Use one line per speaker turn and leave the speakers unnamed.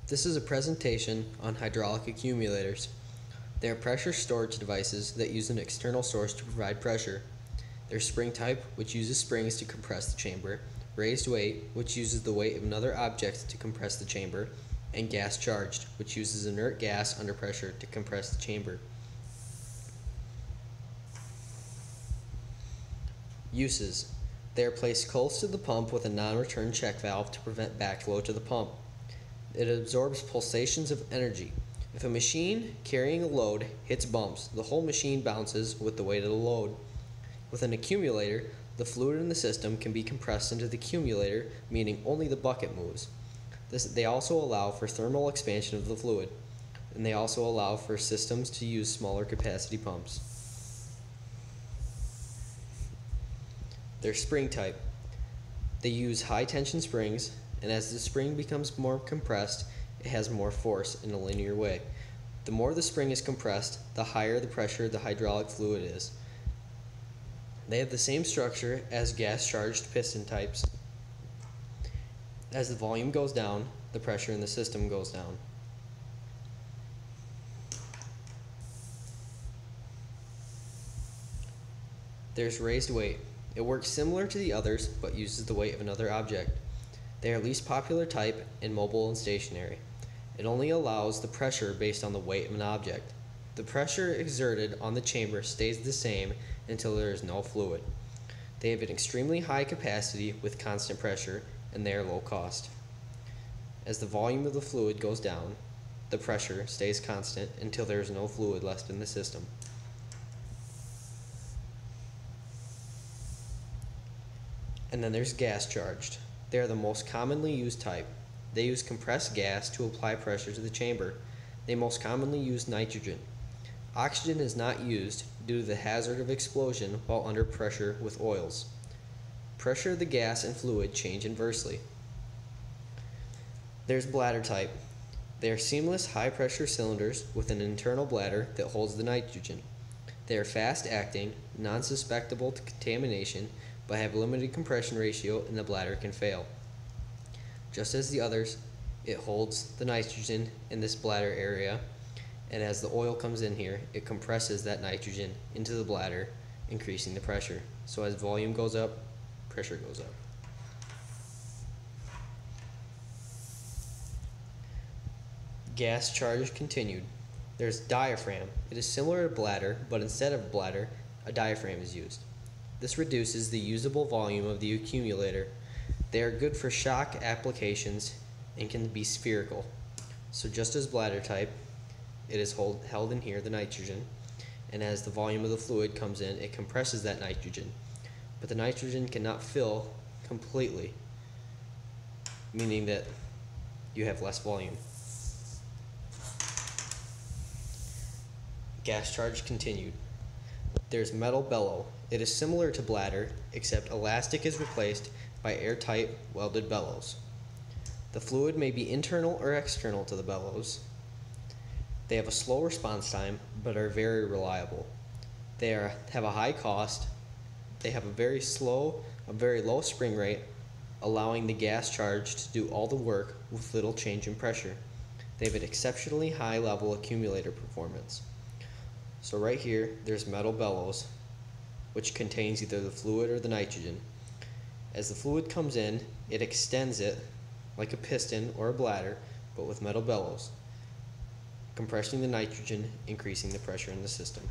This is a presentation on hydraulic accumulators. They are pressure storage devices that use an external source to provide pressure. They're spring type, which uses springs to compress the chamber, raised weight, which uses the weight of another object to compress the chamber, and gas charged, which uses inert gas under pressure to compress the chamber. Uses. They are placed close to the pump with a non-return check valve to prevent backflow to the pump. It absorbs pulsations of energy. If a machine carrying a load hits bumps, the whole machine bounces with the weight of the load. With an accumulator, the fluid in the system can be compressed into the accumulator, meaning only the bucket moves. They also allow for thermal expansion of the fluid, and they also allow for systems to use smaller capacity pumps. They're spring type. They use high tension springs, and as the spring becomes more compressed, it has more force in a linear way. The more the spring is compressed, the higher the pressure the hydraulic fluid is. They have the same structure as gas-charged piston types. As the volume goes down, the pressure in the system goes down. There's raised weight. It works similar to the others, but uses the weight of another object. They are least popular type and mobile and stationary. It only allows the pressure based on the weight of an object. The pressure exerted on the chamber stays the same until there is no fluid. They have an extremely high capacity with constant pressure, and they are low cost. As the volume of the fluid goes down, the pressure stays constant until there is no fluid left in the system. And then there's gas charged. They are the most commonly used type. They use compressed gas to apply pressure to the chamber. They most commonly use nitrogen. Oxygen is not used due to the hazard of explosion while under pressure with oils. Pressure of the gas and fluid change inversely. There's bladder type. They are seamless high pressure cylinders with an internal bladder that holds the nitrogen. They are fast acting, non-susceptible to contamination, but have limited compression ratio and the bladder can fail. Just as the others, it holds the nitrogen in this bladder area, and as the oil comes in here, it compresses that nitrogen into the bladder, increasing the pressure. So as volume goes up, pressure goes up. Gas charge continued. There's diaphragm. It is similar to bladder, but instead of bladder, a diaphragm is used. This reduces the usable volume of the accumulator. They are good for shock applications and can be spherical. So just as bladder type, it is held in here, the nitrogen, and as the volume of the fluid comes in, it compresses that nitrogen. But the nitrogen cannot fill completely, meaning that you have less volume. Gas charge continued. There's metal bellow. It is similar to bladder, except elastic is replaced by airtight welded bellows. The fluid may be internal or external to the bellows. They have a slow response time, but are very reliable. They have a high cost. They have a very low spring rate, allowing the gas charge to do all the work with little change in pressure. They have an exceptionally high level accumulator performance. So right here, there's metal bellows, which contains either the fluid or the nitrogen. As the fluid comes in, it extends it like a piston or a bladder, but with metal bellows, compressing the nitrogen, increasing the pressure in the system.